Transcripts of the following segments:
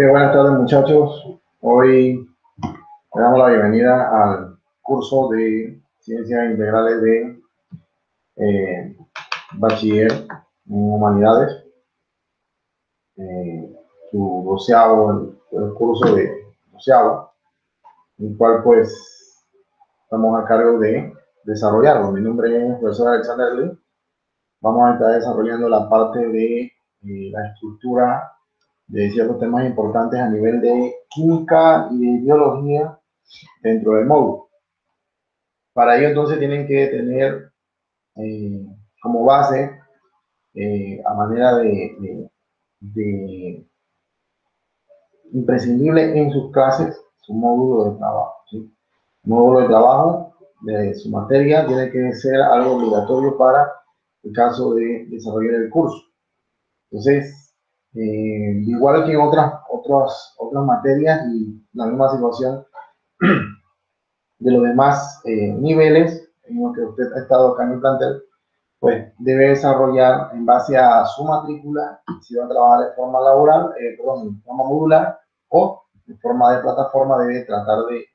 Buenas tardes muchachos. Hoy le damos la bienvenida al curso de Ciencias Integrales de Bachiller en Humanidades. Su doceavo, el curso de doceavo, el cual pues estamos a cargo de desarrollarlo. Mi nombre es el profesor Alexander Lee. Vamos a estar desarrollando la parte de la estructura de ciertos temas importantes a nivel de química y de biología dentro del módulo. Para ello entonces tienen que tener como base, a manera de imprescindible en sus clases, su módulo de trabajo. ¿Sí? Módulo de trabajo de su materia tiene que ser algo obligatorio para el caso de desarrollar el curso. Entonces, igual que en otras materias y la misma situación de los demás niveles en los que usted ha estado acá en el plantel, pues debe desarrollar en base a su matrícula si va a trabajar de forma laboral, de forma modular o de forma de plataforma, debe tratar de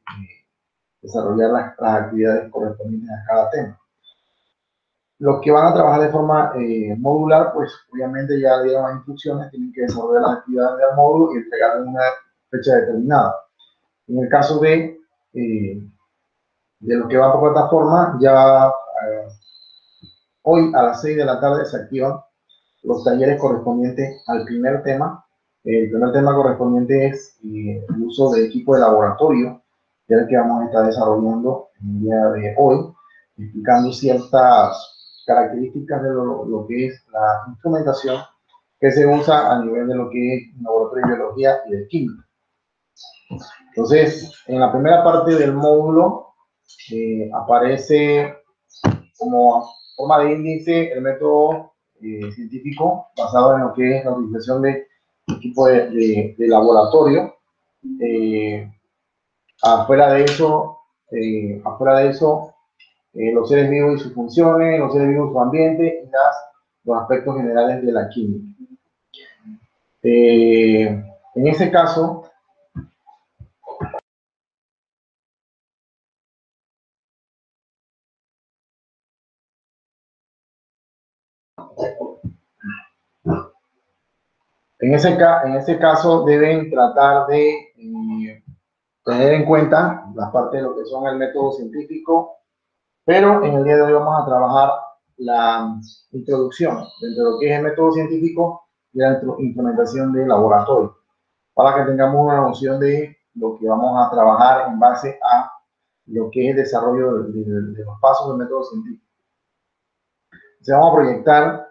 desarrollar las actividades correspondientes a cada tema. Los que van a trabajar de forma modular, pues obviamente ya le dieron las instrucciones, tienen que desarrollar las actividades del módulo y entregarlo en una fecha determinada. En el caso de los que van por plataforma, ya hoy a las 6 de la tarde se activan los talleres correspondientes al primer tema. El primer tema correspondiente es el uso de equipo de laboratorio, que es el que vamos a estar desarrollando el día de hoy, explicando ciertas características de lo que es la instrumentación que se usa a nivel de lo que es laboratorio de biología y de química. Entonces, en la primera parte del módulo aparece como forma de índice el método científico basado en lo que es la utilización de equipo de laboratorio. Afuera de eso, los seres vivos y sus funciones, los seres vivos y su ambiente y los aspectos generales de la química. En ese caso, en ese caso deben tratar de tener en cuenta la parte de lo que son el método científico, pero en el día de hoy vamos a trabajar la introducción dentro de lo que es el método científico y la implementación de laboratorio, para que tengamos una noción de lo que vamos a trabajar en base a lo que es el desarrollo de los pasos del método científico. Entonces vamos a proyectar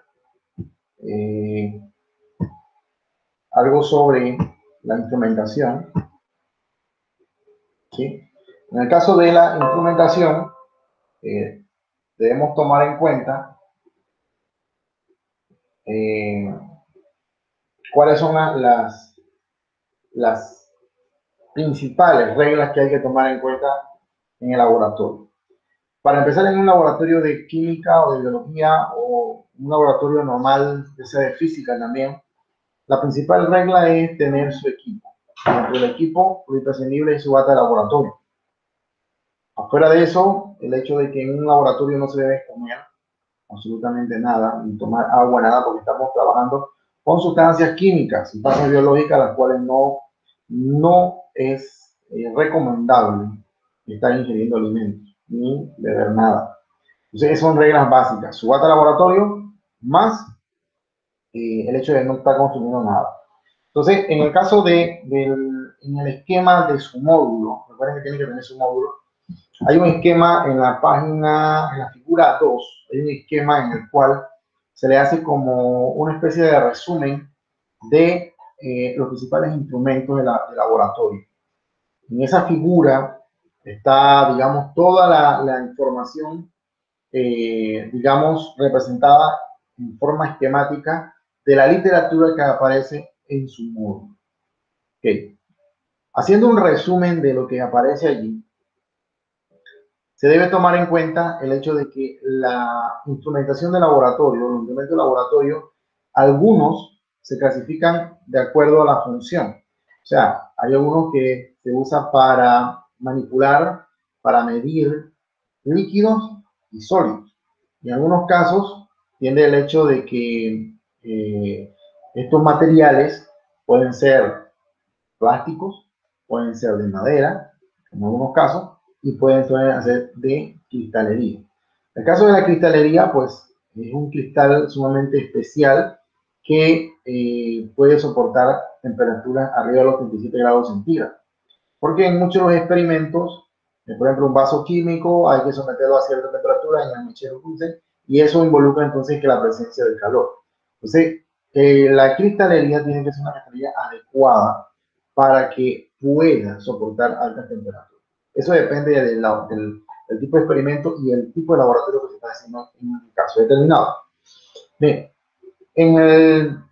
algo sobre la instrumentación. ¿Sí? En el caso de la instrumentación, debemos tomar en cuenta cuáles son las principales reglas que hay que tomar en cuenta en el laboratorio. Para empezar, en un laboratorio de química o de biología o un laboratorio normal, que sea de física también, la principal regla es tener su equipo. Dentro del equipo, lo imprescindible es su bata de laboratorio. Afuera de eso, el hecho de que en un laboratorio no se debe comer absolutamente nada, ni tomar agua, nada, porque estamos trabajando con sustancias químicas, sustancias biológicas, las cuales no es recomendable estar ingiriendo alimentos, ni beber nada. Entonces, son reglas básicas. Su bata de laboratorio, más el hecho de no estar consumiendo nada. Entonces, en el caso en el esquema de su módulo, recuerden que tiene que tener su módulo, hay un esquema en la página, en la figura 2, hay un esquema en el cual se le hace como una especie de resumen de los principales instrumentos de laboratorio. En esa figura está, digamos, toda la información, digamos, representada en forma esquemática de la literatura que aparece en su módulo. Okay. Haciendo un resumen de lo que aparece allí, se debe tomar en cuenta el hecho de que la instrumentación de laboratorio, los instrumentos de laboratorio, algunos se clasifican de acuerdo a la función. sea, hay algunos que se usa para manipular, para medir líquidos y sólidos. En algunos casos tiene el hecho de que estos materiales pueden ser plásticos, pueden ser de madera, en algunos casos, y pueden ser de cristalería. El caso de la cristalería, pues, es un cristal sumamente especial que puede soportar temperaturas arriba de los 37 grados centígrados. Porque en muchos de los experimentos, por ejemplo, un vaso químico, hay que someterlo a cierta temperatura en el mechero dulce, y eso involucra entonces que la presencia del calor. Entonces, la cristalería tiene que ser una cristalería adecuada para que pueda soportar altas temperaturas. Eso depende del tipo de experimento y el tipo de laboratorio que se está haciendo en un caso determinado. Bien, en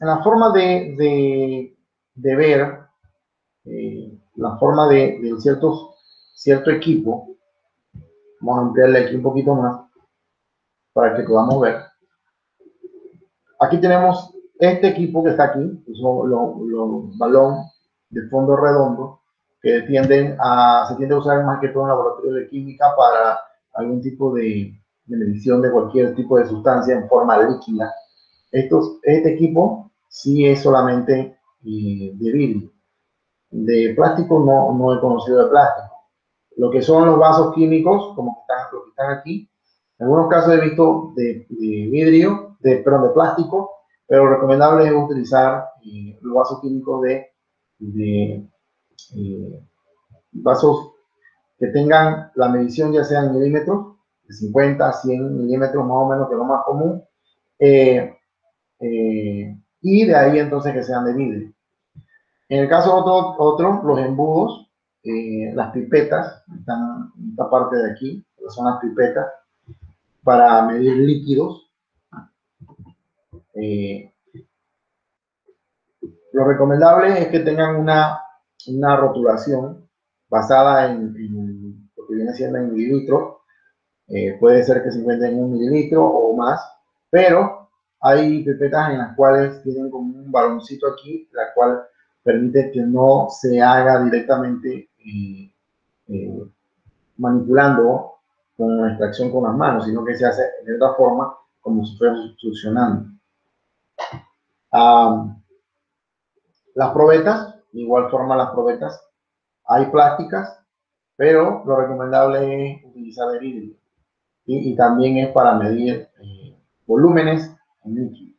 la forma de ver la forma de cierto equipo, vamos a ampliarle aquí un poquito más para que podamos ver. Aquí tenemos este equipo que está aquí, que son los balones de fondo redondo, que se tiende a usar más que todo en laboratorios de química para algún tipo de medición de cualquier tipo de sustancia en forma líquida. Este equipo sí es solamente de vidrio. De plástico no he conocido de plástico. Lo que son los vasos químicos, como los que están aquí, en algunos casos he visto de vidrio, perdón, de plástico, pero lo recomendable es utilizar los vasos químicos de vasos que tengan la medición ya sea en milímetros, de 50 a 100 milímetros más o menos, que es lo más común, y de ahí entonces que sean de vidrio. En el caso otro los embudos, las pipetas, están en esta parte de aquí, son las pipetas para medir líquidos. Lo recomendable es que tengan una rotulación basada en lo que viene siendo en mililitros. Puede ser que se encuentre en 1 mililitro o más, pero hay pipetas en las cuales tienen como un baloncito aquí, la cual permite que no se haga directamente manipulando con extracción con las manos, sino que se hace de otra forma, como si fuera succionando. Las probetas, de igual forma las probetas, hay plásticas, pero lo recomendable es utilizar de vidrio. Y también es para medir volúmenes en líquido.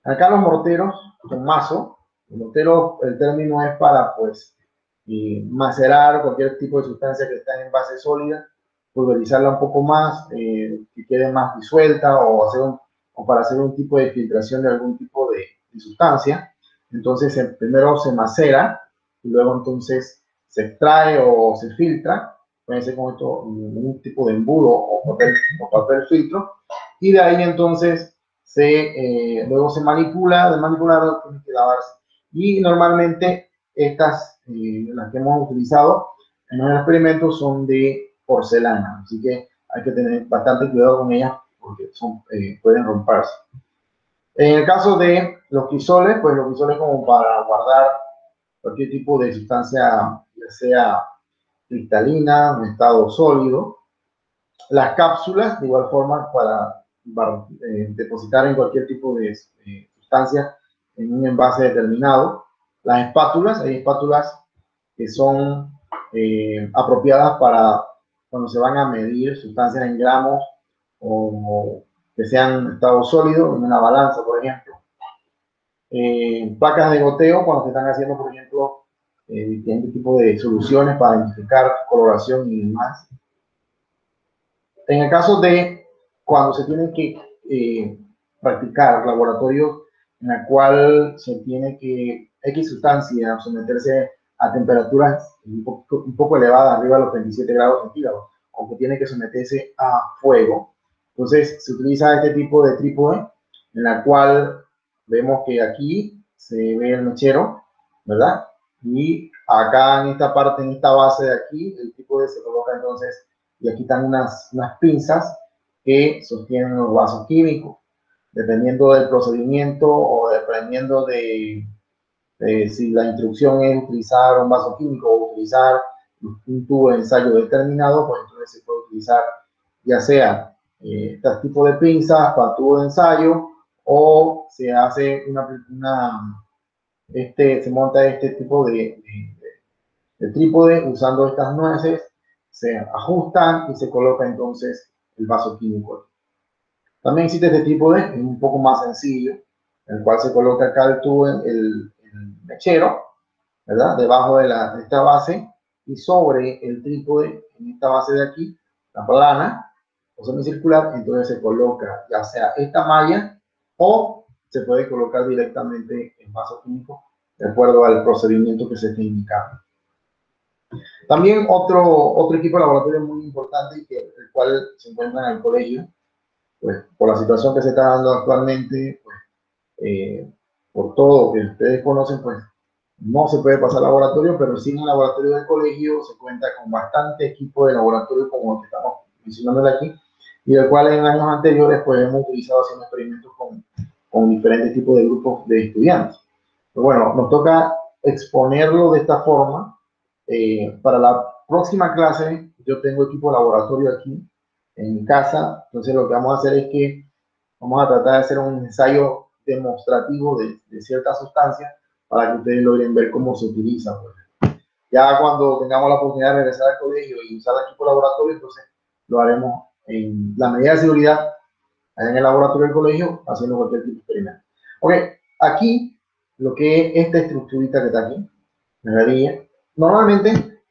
Acá los morteros con mazo. El mortero, el término es para pues macerar cualquier tipo de sustancia que está en base sólida, pulverizarla un poco más, que quede más disuelta o para hacer un tipo de filtración de algún tipo de sustancia. Entonces primero se macera y luego entonces se extrae o se filtra. Puede ser con esto un tipo de embudo o papel filtro. Y de ahí entonces luego se manipula, de manipular tiene que lavarse. Y normalmente estas, las que hemos utilizado en los experimentos, son de porcelana, así que hay que tener bastante cuidado con ellas porque pueden romperse. En el caso de los quisoles, pues los quisoles como para guardar cualquier tipo de sustancia, ya sea cristalina, en estado sólido. Las cápsulas, de igual forma, para depositar en cualquier tipo de sustancia en un envase determinado. Las espátulas, hay espátulas que son apropiadas para cuando se van a medir sustancias en gramos o que sean en estado sólido, en una balanza, por ejemplo. Placas de goteo, cuando se están haciendo, por ejemplo, diferentes tipos de soluciones para identificar coloración y demás. En el caso de cuando se tiene que practicar laboratorios en la cual se tiene que X sustancia someterse a temperaturas un poco elevadas, arriba de los 37 grados centígrados, o que tiene que someterse a fuego, entonces se utiliza este tipo de trípode en la cual vemos que aquí se ve el mechero, ¿verdad? Y acá en esta parte, en esta base de aquí, el trípode se coloca entonces, y aquí están unas pinzas que sostienen los vasos químicos. Dependiendo del procedimiento o dependiendo de Si la instrucción es utilizar un vaso químico o utilizar un tubo de ensayo determinado, pues entonces se puede utilizar ya sea este tipo de pinzas para tubo de ensayo, o se hace se monta este tipo de trípode usando estas nueces, se ajustan y se coloca entonces el vaso químico. También existe este trípode, es un poco más sencillo, en el cual se coloca acá el tubo, el mechero, ¿verdad? Debajo de esta base, y sobre el trípode, en esta base de aquí, la plana o semicircular, entonces se coloca ya sea esta malla o se puede colocar directamente el vaso químico de acuerdo al procedimiento que se esté indicando. También otro equipo de laboratorio muy importante y el cual se encuentra en el colegio, pues por la situación que se está dando actualmente, pues, por todo lo que ustedes conocen, pues no se puede pasar al laboratorio, pero sí en el laboratorio del colegio se cuenta con bastante equipo de laboratorio como el que estamos mencionando aquí, y el cual en años anteriores pues hemos utilizado haciendo experimentos con diferentes tipos de grupos de estudiantes. Pero bueno, nos toca exponerlo de esta forma. Para la próxima clase yo tengo equipo de laboratorio aquí en mi casa, entonces lo que vamos a hacer es que vamos a tratar de hacer un ensayo demostrativo de ciertas sustancias para que ustedes logren ver cómo se utiliza. Pues. Ya cuando tengamos la oportunidad de regresar al colegio y usar el equipo de laboratorio, entonces lo haremos en la medida de seguridad en el laboratorio del colegio, haciendo cualquier tipo de experimento. Ok, aquí lo que es esta estructurita que está aquí, normalmente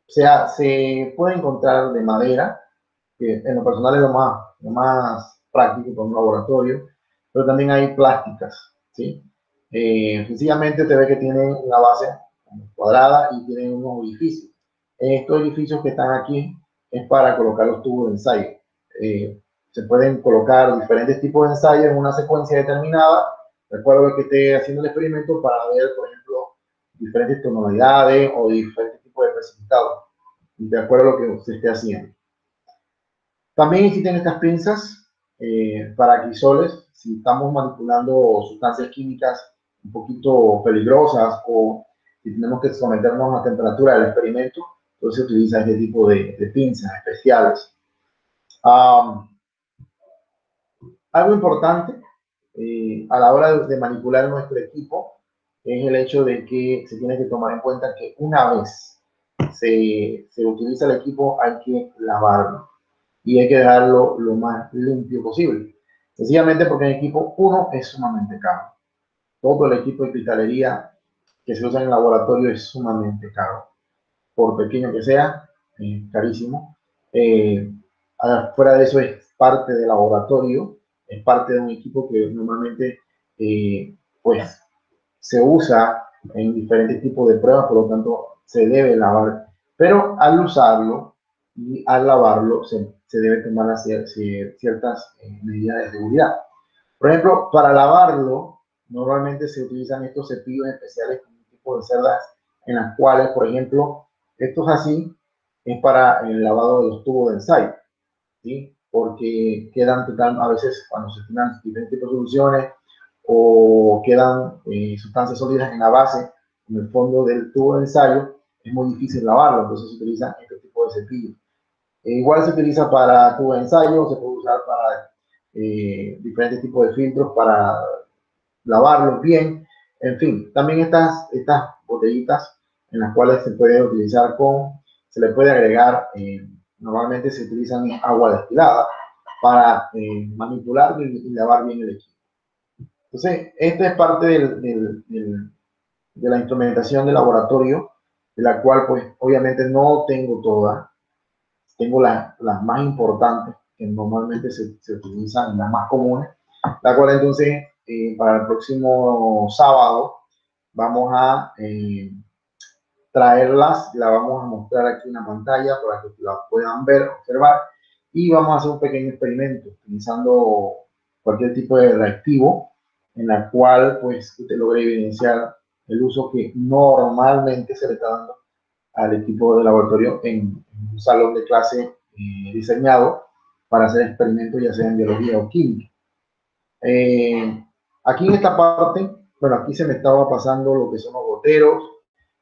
se puede encontrar de madera, que en lo personal es lo más práctico para un laboratorio, pero también hay plásticas, ¿sí? Sencillamente te ve que tienen una base cuadrada y tienen unos orificios. Estos orificios que están aquí es para colocar los tubos de ensayo. Se pueden colocar diferentes tipos de ensayo en una secuencia determinada, de acuerdo a que esté haciendo el experimento, para ver, por ejemplo, diferentes tonalidades o diferentes tipos de precipitados, de acuerdo a lo que se esté haciendo. También existen estas pinzas para quisoles, si estamos manipulando sustancias químicas un poquito peligrosas o si tenemos que someternos a temperatura del experimento, entonces se utiliza este tipo de pinzas especiales. Algo importante a la hora de manipular nuestro equipo es el hecho de que se tiene que tomar en cuenta que una vez se utiliza el equipo hay que lavarlo y hay que dejarlo lo más limpio posible. Sencillamente porque el equipo, uno, es sumamente caro. Todo el equipo de cristalería que se usa en el laboratorio es sumamente caro. Por pequeño que sea, carísimo. Fuera de eso es parte del laboratorio, es parte de un equipo que normalmente pues se usa en diferentes tipos de pruebas, por lo tanto se debe lavar. Pero al usarlo y al lavarlo se debe tomar ciertas medidas de seguridad. Por ejemplo, para lavarlo, normalmente se utilizan estos cepillos especiales con un tipo de cerdas en las cuales, por ejemplo, estos así es para el lavado de los tubos de ensayo, ¿sí? Porque quedan a veces cuando se tiran diferentes tipos de soluciones o quedan sustancias sólidas en la base, en el fondo del tubo de ensayo, es muy difícil lavarlo, entonces se utilizan este tipo de cepillos. Igual se utiliza para tubo de ensayo, se puede usar para diferentes tipos de filtros para lavarlos bien, en fin, también estas botellitas en las cuales se puede utilizar se le puede agregar, normalmente se utilizan agua destilada para manipular y lavar bien el equipo. Entonces, esta es parte de la instrumentación de laboratorio, de la cual pues obviamente no tengo toda, tengo las más importantes que normalmente se utilizan, las más comunes, la cual entonces para el próximo sábado vamos a traerlas, la vamos a mostrar aquí en la pantalla para que la puedan ver, observar, y vamos a hacer un pequeño experimento utilizando cualquier tipo de reactivo en la cual pues usted logre evidenciar el uso que normalmente se le está dando al equipo de laboratorio en un salón de clase diseñado para hacer experimentos ya sea en biología o química. Aquí en esta parte bueno, aquí se me estaba pasando lo que son los goteros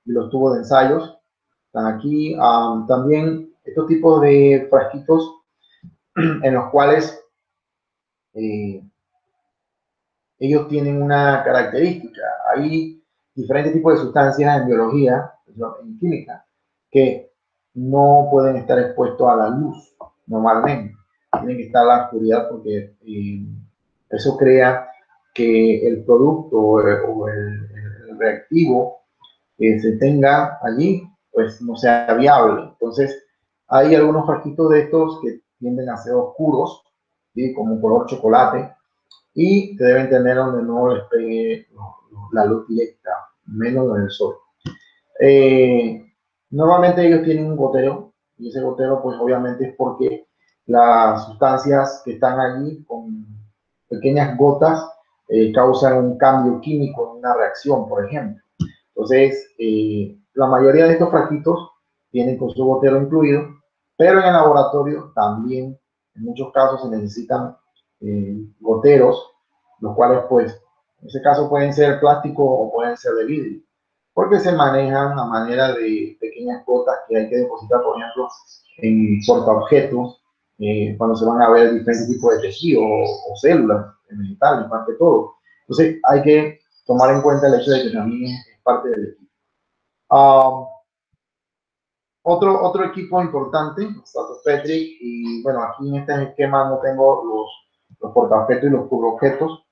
y los tubos de ensayos. Están aquí también estos tipos de frasquitos en los cuales eh, ellos tienen una característica. Hay diferentes tipos de sustancias en biología, en química, que no pueden estar expuestos a la luz normalmente. Tienen que estar a la oscuridad porque eso crea que el producto o el reactivo que se tenga allí, pues no sea viable. Entonces, hay algunos frasquitos de estos que tienden a ser oscuros, ¿sí? Como color chocolate, y que deben tener donde no les pegue la luz directa, menos en el sol. Eh, Normalmente ellos tienen un gotero, y ese gotero pues obviamente es porque las sustancias que están allí con pequeñas gotas causan un cambio químico en una reacción, por ejemplo. Entonces, la mayoría de estos frasquitos tienen con su gotero incluido, pero en el laboratorio también en muchos casos se necesitan goteros, los cuales pues en ese caso pueden ser plástico o pueden ser de vidrio, porque se manejan a manera de pequeñas gotas que hay que depositar, por ejemplo, en portaobjetos, cuando se van a ver diferentes tipos de tejido o células vegetales, más que todo. Entonces hay que tomar en cuenta el hecho de que también es parte del equipo. Otro equipo importante, Status Petri, y bueno, aquí en este esquema no tengo los portaobjetos y los cubreobjetos,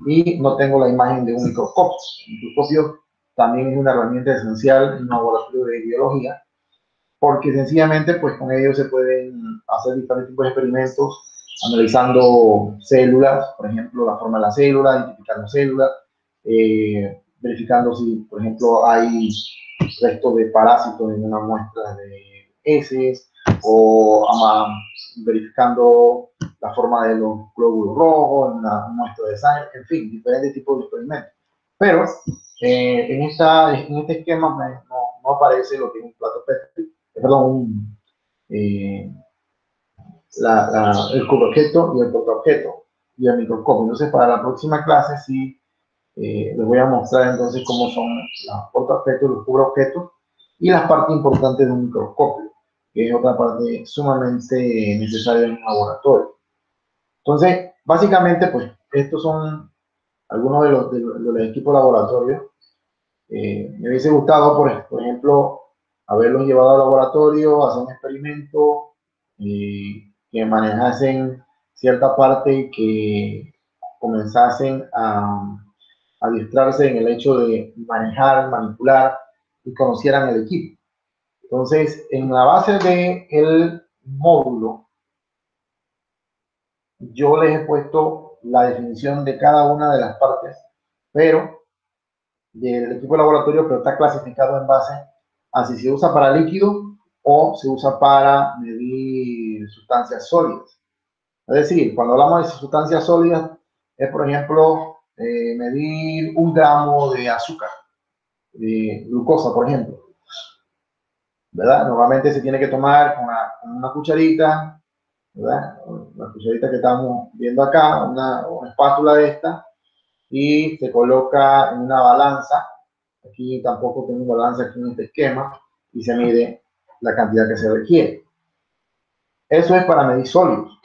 y no tengo la imagen de un microscopio. El microscopio también es una herramienta esencial en un laboratorio de biología, porque sencillamente pues con ellos se pueden hacer diferentes tipos de experimentos analizando células, por ejemplo, la forma de la célula, identificando células, verificando si, por ejemplo, hay restos de parásitos en una muestra de heces, o verificando la forma de los glóbulos rojos en una muestra de sangre, en fin, diferentes tipos de experimentos. Pero en este esquema no aparece lo que es un plato Petri, perdón, el cubreobjeto y el portaobjeto y el microscopio. Entonces, para la próxima clase sí les voy a mostrar entonces cómo son los portaobjetos, los cubreobjetos y las partes importantes de un microscopio, que es otra parte sumamente necesaria en un laboratorio. Entonces, básicamente, pues, estos son algunos de los equipos laboratorios. Me hubiese gustado, por ejemplo, haberlos llevado al laboratorio, hacer un experimento, que manejasen cierta parte y que comenzasen a adiestrarse en el hecho de manejar, manipular y conocieran el equipo. Entonces, en la base del módulo, yo les he puesto la definición de cada una de las partes, pero del equipo de laboratorio, pero está clasificado en base a si se usa para líquido o se usa para medir sustancias sólidas. Es decir, cuando hablamos de sustancias sólidas, es por ejemplo medir 1 gramo de azúcar, de glucosa, por ejemplo, ¿verdad? Normalmente se tiene que tomar con una cucharita, ¿verdad? La cucharita que estamos viendo acá, una espátula de esta, y se coloca en una balanza. Aquí tampoco tengo balanza aquí en este esquema y se mide la cantidad que se requiere. Eso es para medir sólidos,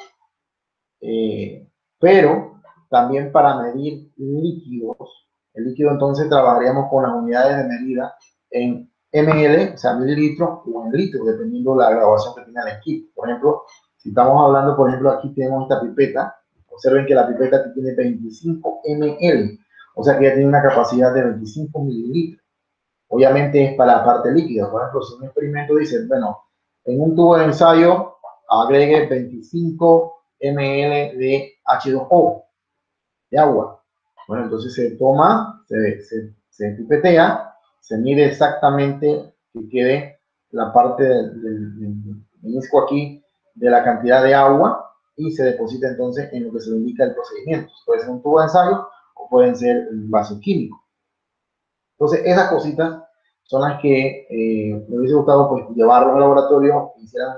pero también para medir líquidos. El líquido entonces trabajaríamos con las unidades de medida en ml, o sea, mililitros, o en litros, dependiendo de la graduación que tenga el equipo. Por ejemplo, si estamos hablando, por ejemplo, aquí tenemos esta pipeta. Observen que la pipeta aquí tiene 25 ml, o sea que ya tiene una capacidad de 25 mililitros. Obviamente es para la parte líquida. Por ejemplo, si un experimento dice, bueno, en un tubo de ensayo agregue 25 ml de H2O, de agua. Bueno, entonces se toma, se pipetea, se mide exactamente que quede la parte del menisco aquí de la cantidad de agua y se deposita entonces en lo que se le indica el procedimiento. Puede ser un tubo de ensayo o pueden ser un vaso químico. Entonces, esas cositas son las que me hubiese gustado pues, llevarlo al laboratorio, hicieran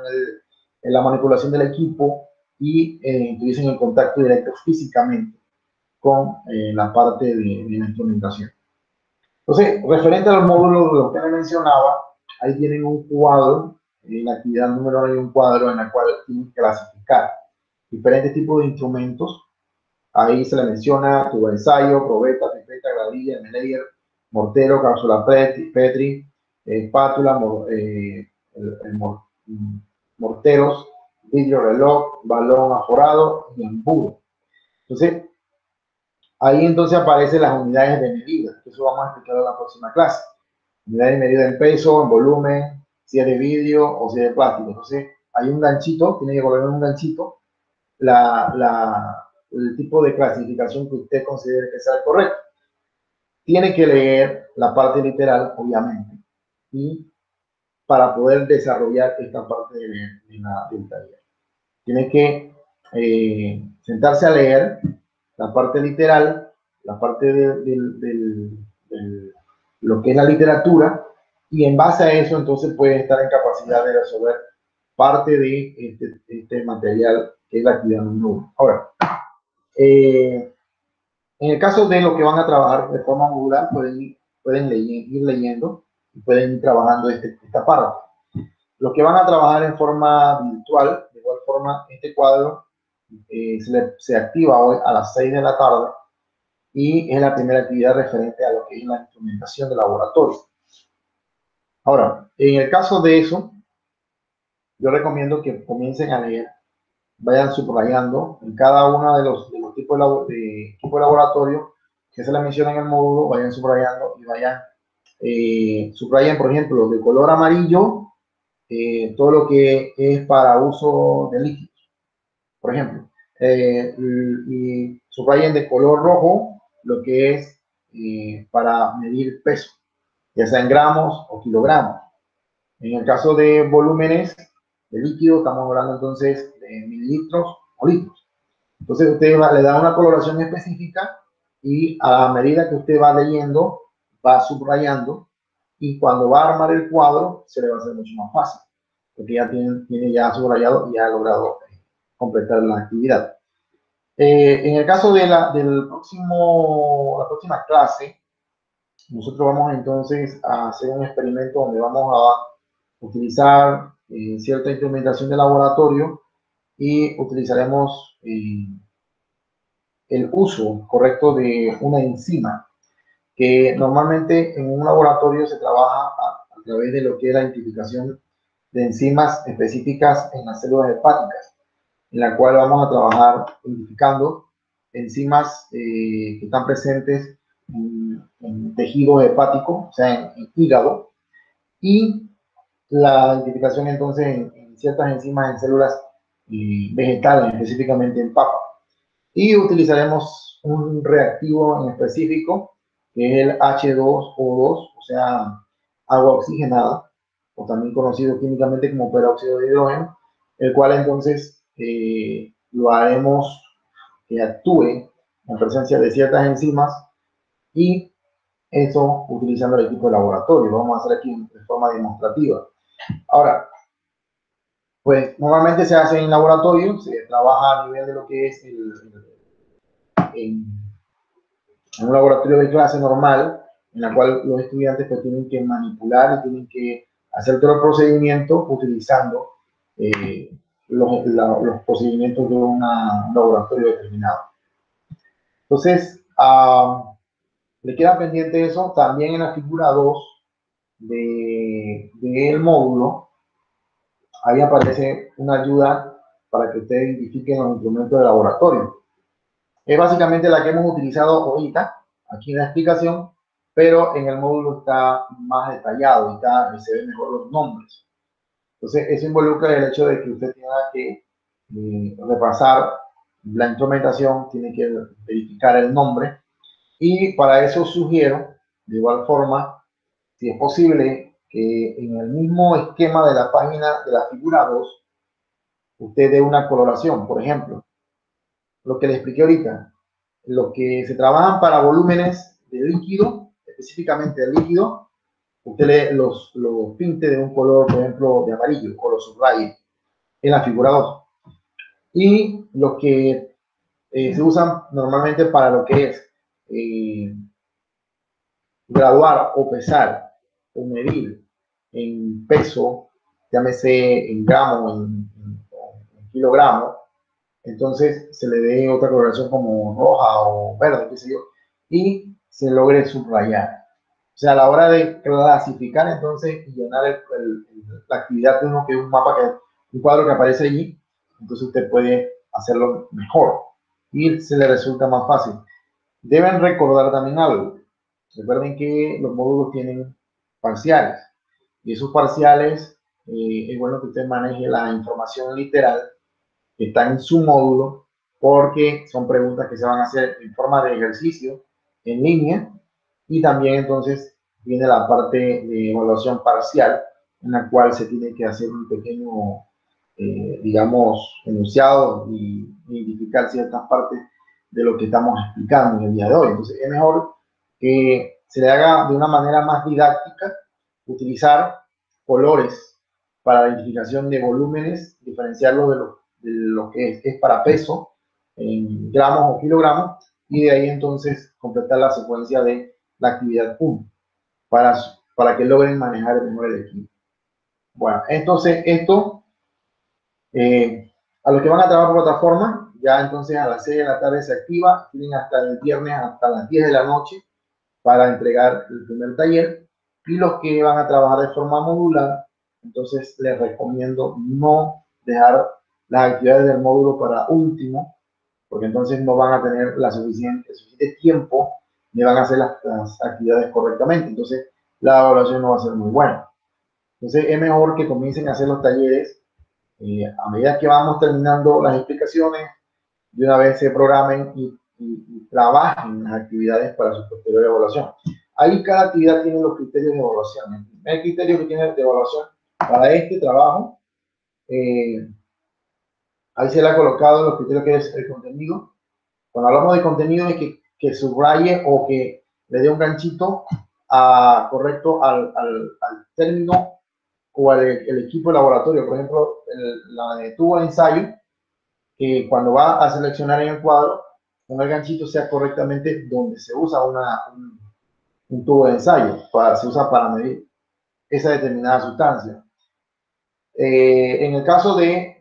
la manipulación del equipo y tuviesen el contacto directo físicamente con la parte de la instrumentación. Entonces, referente a los módulos de los que les mencionaba, ahí tienen un cuadro, en la actividad número 1 hay un cuadro en el cual tienen que clasificar diferentes tipos de instrumentos. Ahí se le menciona tubo de ensayo, probeta, pipeta, gravilla, Melayer, mortero, cápsula Petri, espátula, morteros, vidrio reloj, balón aforado y embudo. Entonces, ahí entonces aparecen las unidades de medida. Eso vamos a explicar en la próxima clase. Unidades de medida en peso, en volumen, si es de vidrio o si es de plástico. Entonces, hay un ganchito, tiene que colocar un ganchito, el tipo de clasificación que usted considere que sea el correcto. Tiene que leer la parte literal, obviamente, y para poder desarrollar esta parte del taller. Tiene que sentarse a leer la parte literal, la parte de lo que es la literatura, y en base a eso entonces puede estar en capacidad de resolver parte de este material que es la actividad número 1. Ahora, en el caso de lo que van a trabajar de forma modular, pueden ir leyendo y pueden ir trabajando esta parte. Los que van a trabajar en forma virtual, de igual forma, este cuadro se activa hoy a las 6 de la tarde y es la primera actividad referente a lo que es la instrumentación de laboratorio. Ahora, en el caso de eso, yo recomiendo que comiencen a leer, vayan subrayando en cada uno de los tipos de equipo de laboratorio que se les menciona en el módulo, vayan subrayando y vayan subrayen, por ejemplo, los de color amarillo, todo lo que es para uso de líquidos, por ejemplo, y subrayen de color rojo lo que es para medir peso, ya sea en gramos o kilogramos. En el caso de volúmenes de líquido, estamos hablando entonces de mililitros o litros. Entonces usted le da una coloración específica y a medida que usted va leyendo, va subrayando, y cuando va a armar el cuadro se le va a hacer mucho más fácil, porque ya tiene ya subrayado y ya ha logrado completar la actividad. En el caso de la próxima clase, nosotros vamos entonces a hacer un experimento donde vamos a utilizar cierta instrumentación de laboratorio y utilizaremos el uso correcto de una enzima, que normalmente en un laboratorio se trabaja a través de lo que es la identificación de enzimas específicas en las células hepáticas, en la cual vamos a trabajar identificando enzimas que están presentes en tejido hepático, o sea, en hígado, y la identificación entonces en ciertas enzimas en células vegetales, específicamente en papa. Y utilizaremos un reactivo en específico, que es el H2O2, o sea, agua oxigenada, o también conocido químicamente como peróxido de hidrógeno, el cual entonces lo haremos que actúe en presencia de ciertas enzimas, y eso utilizando el equipo de laboratorio. Lo vamos a hacer aquí de forma demostrativa. Ahora, pues normalmente se hace en laboratorio, se trabaja a nivel de lo que es en un laboratorio de clase normal, en la cual los estudiantes pues tienen que manipular y tienen que hacer todo el procedimiento utilizando los procedimientos de un laboratorio determinado. Entonces, le queda pendiente eso. También en la figura 2 del módulo, ahí aparece una ayuda para que ustedes identifiquen los instrumentos de laboratorio. Es básicamente la que hemos utilizado ahorita, aquí en la explicación, pero en el módulo está más detallado y se ven mejor los nombres. Entonces, eso involucra el hecho de que usted tenga que repasar la instrumentación, tiene que verificar el nombre, y para eso sugiero, de igual forma, si es posible, que en el mismo esquema de la página de la figura 2, usted dé una coloración. Por ejemplo, lo que le expliqué ahorita, lo que se trabajan para volúmenes de líquido, específicamente de líquido, usted los pinte de un color, por ejemplo, de amarillo, o los subraye en la figura 2. Y lo que se usan normalmente para lo que es graduar o pesar o medir en peso, llámese en gramo, en kilogramo, entonces se le dé otra coloración como roja o verde, qué sé yo, y se logre subrayar. O sea, a la hora de clasificar entonces y llenar la actividad de uno que es un mapa, un cuadro que aparece allí, entonces usted puede hacerlo mejor y se le resulta más fácil. Deben recordar también algo. Recuerden que los módulos tienen parciales y esos parciales es bueno que usted maneje la información literal que está en su módulo porque son preguntas que se van a hacer en forma de ejercicio en línea y también entonces viene la parte de evaluación parcial en la cual se tiene que hacer un pequeño, digamos, enunciado y identificar ciertas partes de lo que estamos explicando en el día de hoy. Entonces es mejor que se le haga de una manera más didáctica, utilizar colores para la identificación de volúmenes, diferenciarlos de lo que es para peso en gramos o kilogramos y de ahí entonces completar la secuencia de la actividad 1 para que logren manejar mejor el equipo. Bueno, entonces esto, a los que van a trabajar por plataforma, ya entonces a las 6 de la tarde se activa, tienen hasta el viernes, hasta las 10 de la noche para entregar el primer taller. Y los que van a trabajar de forma modular, entonces les recomiendo no dejar las actividades del módulo para último, porque entonces no van a tener suficiente tiempo ni van a hacer las actividades correctamente. Entonces la evaluación no va a ser muy buena. Entonces es mejor que comiencen a hacer los talleres a medida que vamos terminando las explicaciones, de una vez se programen y trabajen las actividades para su posterior evaluación. Ahí cada actividad tiene los criterios de evaluación. El primer criterio que tiene de evaluación para este trabajo, ahí se le ha colocado los criterios que es el contenido. Cuando hablamos de contenido es que subraye o que le dé un ganchito correcto al término o el equipo de laboratorio. Por ejemplo, la de tubo de ensayo, que cuando va a seleccionar en el cuadro, un ganchito sea correctamente donde se usa un tubo de ensayo, se usa para medir esa determinada sustancia. En el caso el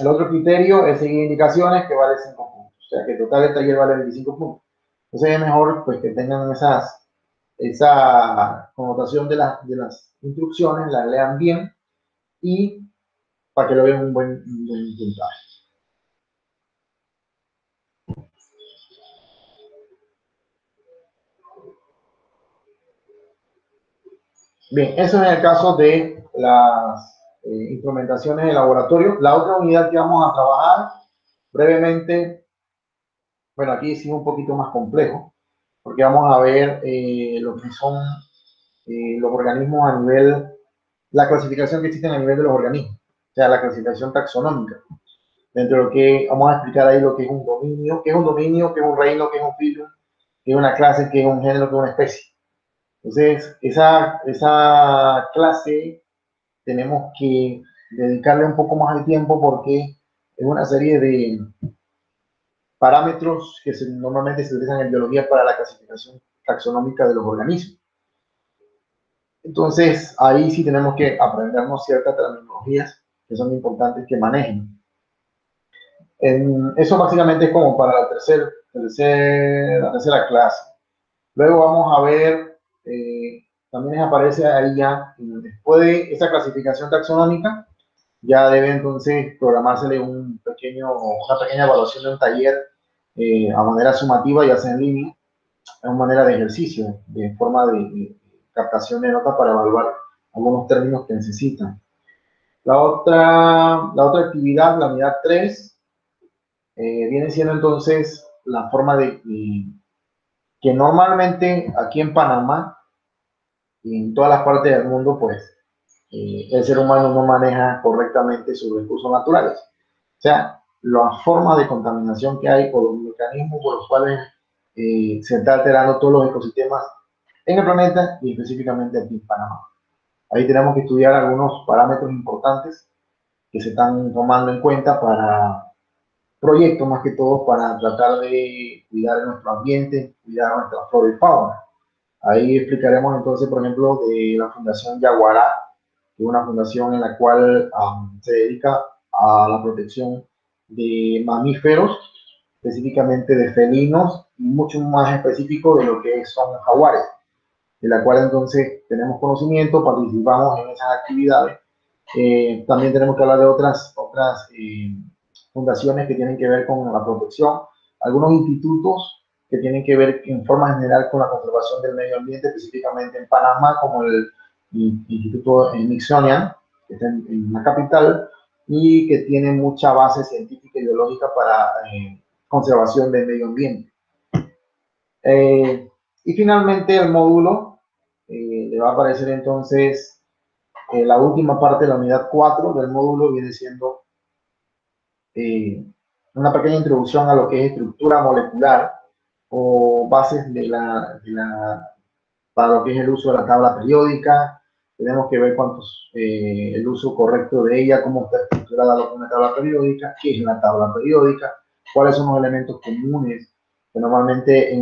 otro criterio es seguir indicaciones que vale 5 puntos, o sea que el total del taller vale 25 puntos. Entonces es mejor pues que tengan esa connotación de las instrucciones, las lean bien y para que lo vean un buen puntaje. Bien, eso es el caso de las instrumentaciones de laboratorio. La otra unidad que vamos a trabajar brevemente, bueno, aquí sí es un poquito más complejo, porque vamos a ver lo que son los organismos a nivel, la clasificación que existe a nivel de los organismos, o sea, la clasificación taxonómica. Dentro de lo que vamos a explicar ahí lo que es un dominio, qué es un dominio, qué es un reino, qué es un filo, qué es una clase, qué es un género, qué es una especie. Entonces, esa clase tenemos que dedicarle un poco más de tiempo porque es una serie de parámetros que normalmente se utilizan en biología para la clasificación taxonómica de los organismos. Entonces, ahí sí tenemos que aprendernos ciertas terminologías que son importantes que manejen. Eso básicamente es como para la tercera clase. Luego vamos a ver, también aparece ahí ya, después de esa clasificación taxonómica, ya debe entonces programársele una pequeña evaluación de un taller a manera sumativa, ya sea en línea, a manera de ejercicio, de forma de captación de notas para evaluar algunos términos que necesitan. La otra actividad, la unidad 3, viene siendo entonces la forma que normalmente aquí en Panamá y en todas las partes del mundo, pues el ser humano no maneja correctamente sus recursos naturales. O sea, las formas de contaminación que hay o los mecanismos por los cuales se está alterando todos los ecosistemas en el planeta y específicamente aquí en Panamá. Ahí tenemos que estudiar algunos parámetros importantes que se están tomando en cuenta proyecto más que todo para tratar de cuidar nuestro ambiente, cuidar nuestra flora y fauna. Ahí explicaremos entonces, por ejemplo, de la Fundación Yaguará, que es una fundación en la cual se dedica a la protección de mamíferos, específicamente de felinos, y mucho más específico de lo que son jaguares, de la cual entonces tenemos conocimiento, participamos en esas actividades. También tenemos que hablar de otras fundaciones que tienen que ver con la protección, algunos institutos que tienen que ver en forma general con la conservación del medio ambiente, específicamente en Panamá, como el Instituto Smithsonian, que está en la capital, y que tiene mucha base científica y biológica para conservación del medio ambiente. Y finalmente el módulo le va a aparecer entonces la última parte de la unidad 4 del módulo, viene siendo una pequeña introducción a lo que es estructura molecular o bases para lo que es el uso de la tabla periódica. Tenemos que ver el uso correcto de ella, cómo está estructurada una tabla periódica, qué es la tabla periódica, cuáles son los elementos comunes que normalmente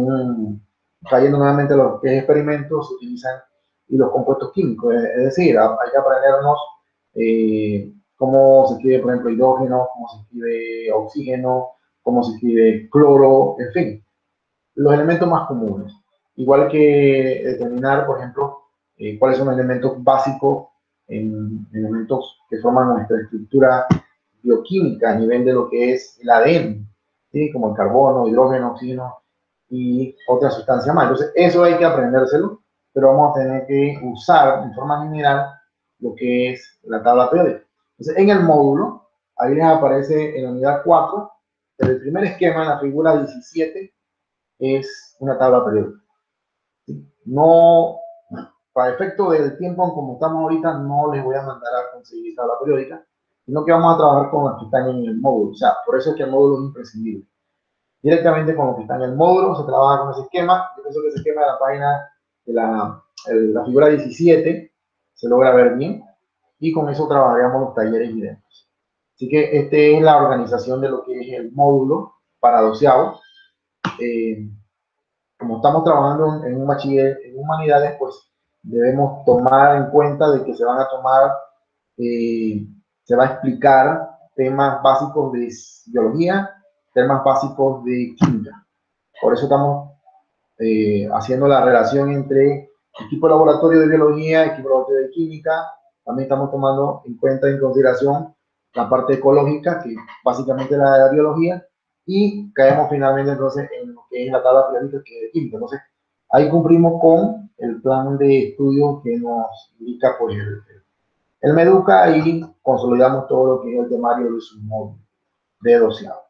cayendo nuevamente a los que es experimentos se utilizan, y los compuestos químicos. Es decir, hay que aprendernos cómo se escribe, por ejemplo, hidrógeno, cómo se escribe oxígeno, cómo se escribe cloro, en fin, los elementos más comunes. Igual que determinar, por ejemplo, cuáles son los elementos básicos en elementos que forman nuestra estructura bioquímica a nivel de lo que es el ADN, ¿sí? Como el carbono, hidrógeno, oxígeno y otras sustancias más. Entonces, eso hay que aprendérselo, pero vamos a tener que usar en forma general lo que es la tabla periódica. Entonces, en el módulo, ahí les aparece en la unidad 4, el primer esquema, en la figura 17, es una tabla periódica. No, para efecto del tiempo en como estamos ahorita, no les voy a mandar a conseguir tabla periódica, sino que vamos a trabajar con los que están en el módulo. O sea, por eso es que el módulo es imprescindible. Directamente con los que están en el módulo se trabaja con ese esquema. Yo pienso que ese esquema de la página de la figura 17 se logra ver bien, y con eso trabajaríamos los talleres y demás. Así que esta es la organización de lo que es el módulo para doceavo. Como estamos trabajando en un bachiller en humanidades, pues debemos tomar en cuenta de que se van a tomar, se va a explicar temas básicos de biología, temas básicos de química. Por eso estamos haciendo la relación entre equipo de laboratorio de biología, equipo de laboratorio de química. También estamos tomando en cuenta, en consideración, la parte ecológica, que básicamente es la de la biología, y caemos finalmente entonces en lo que es la tabla periódica, que es de química. Entonces, ahí cumplimos con el plan de estudio que nos indica pues, el MEDUCA, y consolidamos todo lo que es el temario de su módulo de doceado.